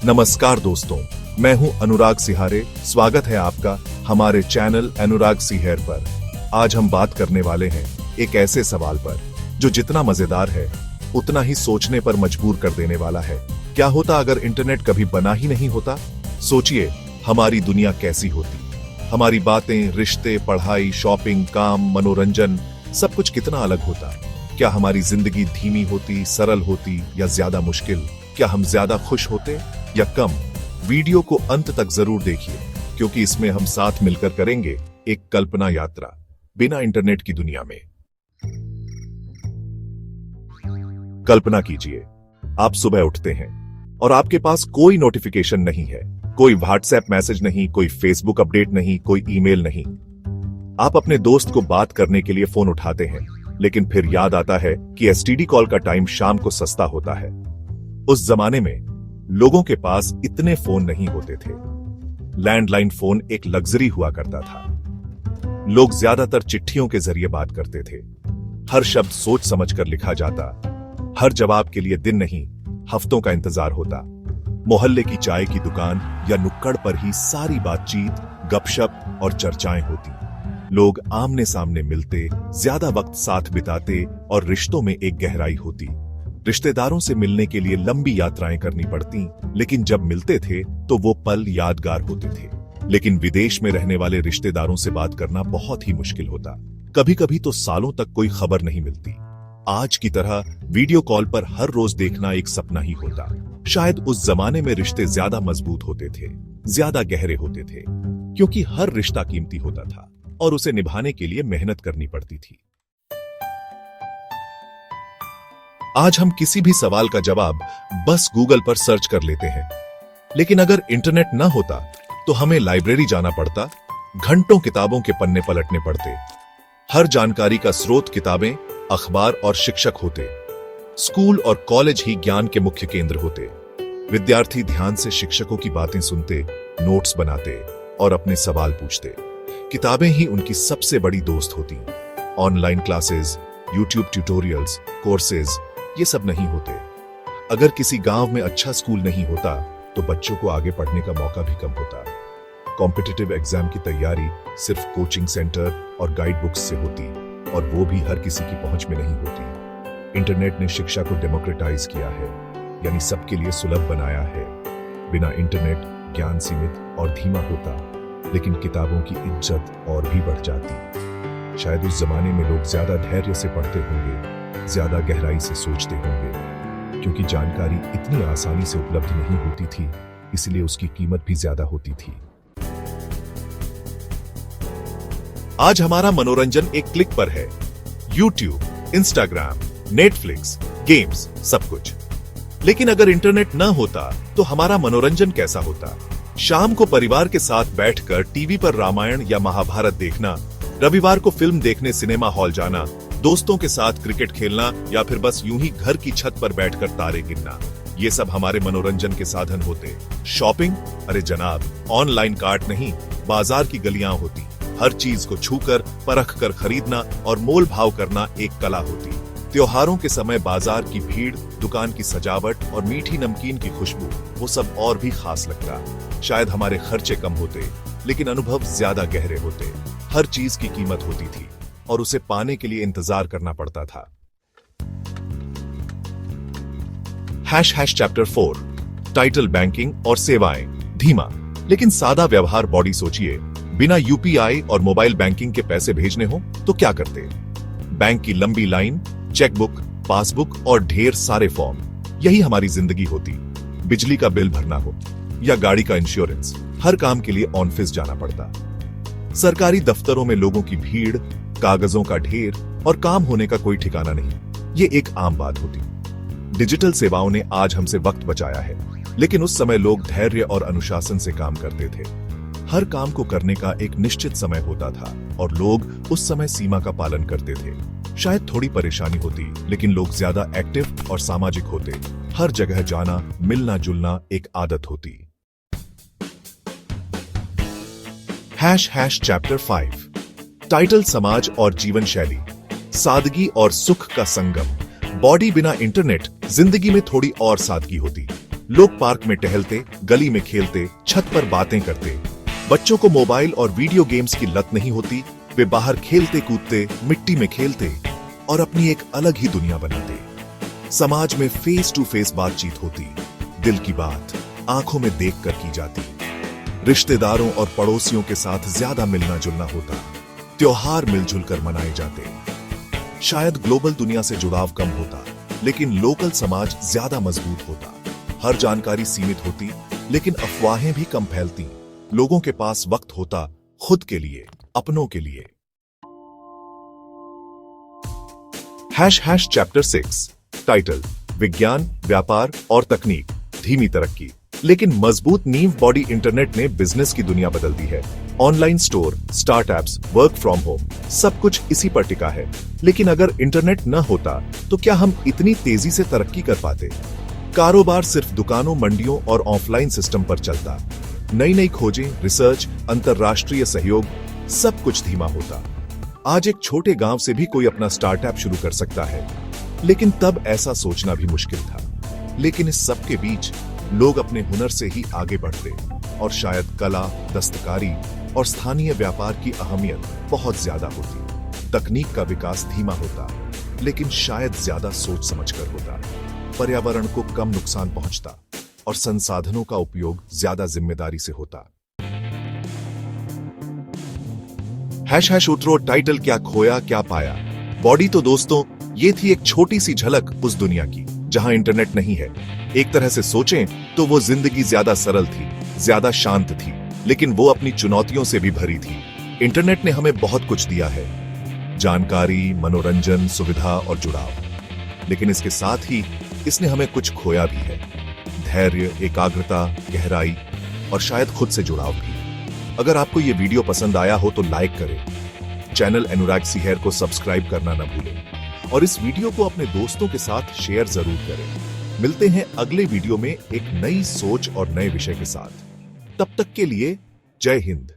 नमस्कार दोस्तों, मैं हूं अनुराग सिहारे। स्वागत है आपका हमारे चैनल अनुराग सिहेर पर। आज हम बात करने वाले हैं एक ऐसे सवाल पर जो जितना मजेदार है उतना ही सोचने पर मजबूर कर देने वाला है। क्या होता अगर इंटरनेट कभी बना ही नहीं होता? सोचिए, हमारी दुनिया कैसी होती। हमारी बातें, रिश्ते, पढ़ाई, शॉपिंग, काम, मनोरंजन, सब कुछ कितना अलग होता। क्या हमारी जिंदगी धीमी होती, सरल होती या ज्यादा मुश्किल? क्या हम ज्यादा खुश होते या कम? वीडियो को अंत तक जरूर देखिए, क्योंकि इसमें हम साथ मिलकर करेंगे एक कल्पना यात्रा बिना इंटरनेट की दुनिया में। कल्पना कीजिए, आप सुबह उठते हैं और आपके पास कोई नोटिफिकेशन नहीं है, कोई व्हाट्सएप मैसेज नहीं, कोई फेसबुक अपडेट नहीं, कोई ईमेल नहीं। आप अपने दोस्त को बात करने के लिए फोन उठाते हैं, लेकिन फिर याद आता है कि एसटीडी कॉल का टाइम शाम को सस्ता होता है। उस जमाने में लोगों के पास इतने फोन नहीं होते थे। लैंडलाइन फोन एक लग्जरी हुआ करता था। लोग ज्यादातर चिट्ठियों के जरिए बात करते थे। हर शब्द सोच समझकर लिखा जाता। हर जवाब के लिए दिन नहीं, हफ्तों का इंतजार होता। मोहल्ले की चाय की दुकान या नुक्कड़ पर ही सारी बातचीत, गपशप और चर्चाएं होती। लोग आमने सामने मिलते, ज्यादा वक्त साथ बिताते और रिश्तों में एक गहराई होती। रिश्तेदारों से मिलने के लिए लंबी यात्राएं करनी पड़ती, लेकिन जब मिलते थे तो वो पल यादगार होते थे। लेकिन विदेश में रहने वाले रिश्तेदारों से बात करना बहुत ही मुश्किल होता। कभी कभी तो सालों तक कोई खबर नहीं मिलती। आज की तरह वीडियो कॉल पर हर रोज देखना एक सपना ही होता। शायद उस जमाने में रिश्ते ज्यादा मजबूत होते थे, ज्यादा गहरे होते थे, क्योंकि हर रिश्ता कीमती होता था और उसे निभाने के लिए मेहनत करनी पड़ती थी। आज हम किसी भी सवाल का जवाब बस गूगल पर सर्च कर लेते हैं, लेकिन अगर इंटरनेट न होता तो हमें लाइब्रेरी जाना पड़ता, घंटों किताबों के पन्ने पलटने पड़ते। हर जानकारी का स्रोत किताबें, अखबार और शिक्षक होते। स्कूल और कॉलेज ही ज्ञान के मुख्य केंद्र होते। विद्यार्थी ध्यान से शिक्षकों की बातें सुनते, नोट्स बनाते और अपने सवाल पूछते। किताबें ही उनकी सबसे बड़ी दोस्त होती। Online classes, YouTube tutorials, courses, ये सब नहीं होते। अगर किसी गांव में अच्छा स्कूल नहीं होता तो बच्चों को आगे पढ़ने का मौका भी कम होता। कॉम्पिटिटिव एग्जाम की तैयारी सिर्फ कोचिंग सेंटर और गाइड बुक्स से होती, और वो भी हर किसी की पहुंच में नहीं होती। इंटरनेट ने शिक्षा को डेमोक्रेटाइज किया है, यानी सबके लिए सुलभ बनाया है। बिना इंटरनेट ज्ञान सीमित और धीमा होता, लेकिन किताबों की इज्जत और भी बढ़ जाती। शायद उस जमाने में लोग ज्यादा धैर्य से पढ़ते होंगे, ज्यादा गहराई से सोचते होंगे, क्योंकि जानकारी इतनी आसानी से उपलब्ध नहीं होती थी, इसलिए उसकी कीमत भी ज्यादा होती थी। आज हमारा मनोरंजन एक क्लिक पर है। यूट्यूब, इंस्टाग्राम, नेटफ्लिक्स, गेम्स, सब कुछ। लेकिन अगर इंटरनेट न होता तो हमारा मनोरंजन कैसा होता? शाम को परिवार के साथ बैठकर टीवी पर रामायण या महाभारत देखना, रविवार को फिल्म देखने सिनेमा हॉल जाना, दोस्तों के साथ क्रिकेट खेलना या फिर बस यूं ही घर की छत पर बैठकर तारे गिनना, ये सब हमारे मनोरंजन के साधन होते। शॉपिंग, अरे जनाब, ऑनलाइन कार्ट नहीं, बाजार की गलियां होती। हर चीज को छूकर, परख कर खरीदना और मोल भाव करना एक कला होती। त्योहारों के समय बाजार की भीड़, दुकान की सजावट और मीठी नमकीन की खुशबू, वो सब और भी खास लगता। शायद हमारे खर्चे कम होते, लेकिन अनुभव ज्यादा गहरे होते। हर चीज की कीमत होती थी और उसे पाने के लिए इंतजार करना पड़ता था। चैप्टर 4 टाइटल बैंकिंग और सेवाएं। धीमा लेकिन सादा व्यवहार बॉडी। सोचिए, बिना यूपीआई और मोबाइल बैंकिंग के पैसे भेजने हो तो क्या करते? बैंक की लंबी लाइन, चेकबुक, पासबुक और ढेर सारे फॉर्म, यही हमारी जिंदगी होती। बिजली का बिल भरना हो या गाड़ी का इंश्योरेंस, हर काम के लिए ऑफिस जाना पड़ता। सरकारी दफ्तरों में लोगों की भीड़, कागजों का ढेर और काम होने का कोई ठिकाना नहीं, ये एक आम बात होती। डिजिटल सेवाओं ने आज हमसे वक्त बचाया है, लेकिन उस समय लोग धैर्य और अनुशासन से काम करते थे। हर काम को करने का एक निश्चित समय होता था और लोग उस समय सीमा का पालन करते थे। शायद थोड़ी परेशानी होती, लेकिन लोग ज्यादा एक्टिव और सामाजिक होते। हर जगह जाना, मिलना जुलना एक आदत होती। चैप्टर 5 टाइटल समाज और जीवन शैली। सादगी और सुख का संगम। बॉडी बिना इंटरनेट जिंदगी में थोड़ी और सादगी होती। लोग पार्क में टहलते, गली में खेलते, छत पर बातें करते। बच्चों को मोबाइल और वीडियो गेम्स की लत नहीं होती। वे बाहर खेलते कूदते, मिट्टी में खेलते और अपनी एक अलग ही दुनिया बनाते। समाज में फेस टू फेस बातचीत होती, दिल की बात आंखों में देखकर की जाती। रिश्तेदारों और पड़ोसियों के साथ ज्यादा मिलना जुलना होता। त्योहार मिलजुल कर मनाए जाते। शायद ग्लोबल दुनिया से जुड़ाव कम होता, लेकिन लोकल समाज ज्यादा मजबूत होता। हर जानकारी सीमित होती, लेकिन अफवाहें भी कम फैलती। लोगों के पास वक्त होता खुद के लिए, अपनों के लिए। चैप्टर 6 टाइटल, विज्ञान, व्यापार और तकनीक, धीमी तरक्की लेकिन मजबूत नींव बॉडी। इंटरनेट ने बिजनेस की दुनिया बदल दी है। Online store, startups, work from home, सब कुछ इसी पर टिका है। लेकिन अगर इंटरनेट न होता तो क्या हम इतनी तेजी से तरक्की कर पाते? कारोबार सिर्फ दुकानों, मंडियों और ऑफलाइन सिस्टम पर चलता। नई नई खोजें, रिसर्च, अंतरराष्ट्रीय सहयोग, सब कुछ धीमा होता। आज एक छोटे गांव से भी कोई अपना स्टार्टअप शुरू कर सकता है, लेकिन तब ऐसा सोचना भी मुश्किल था। लेकिन इस सब के बीच लोग अपने हुनर से ही आगे बढ़ते और शायद कला, दस्तकारी और स्थानीय व्यापार की अहमियत बहुत ज्यादा होती। तकनीक का विकास धीमा होता, लेकिन शायद ज्यादा सोच समझकर होता। पर्यावरण को कम नुकसान पहुंचता और संसाधनों का उपयोग ज्यादा जिम्मेदारी से होता। उतरो टाइटल, क्या खोया क्या पाया। बॉडी तो दोस्तों ये थी एक छोटी सी झलक उस दुनिया की जहां इंटरनेट नहीं है। एक तरह से सोचें तो वो जिंदगी ज्यादा सरल थी, ज्यादा शांत थी, लेकिन वो अपनी चुनौतियों से भी भरी थी। इंटरनेट ने हमें बहुत कुछ दिया है, जानकारी, मनोरंजन, सुविधा और जुड़ाव। लेकिन इसके साथ ही इसने हमें कुछ खोया भी है। धैर्य, एकाग्रता, गहराई और शायद खुद से जुड़ाव भी। अगर आपको ये वीडियो पसंद आया हो तो लाइक करें। चैनल अनुराग सिहेर को सब्सक्राइब करना न भूलें और इस वीडियो को अपने दोस्तों के साथ शेयर जरूर करें। मिलते हैं अगले वीडियो में एक नई सोच और नए विषय के साथ। तब तक के लिए जय हिंद।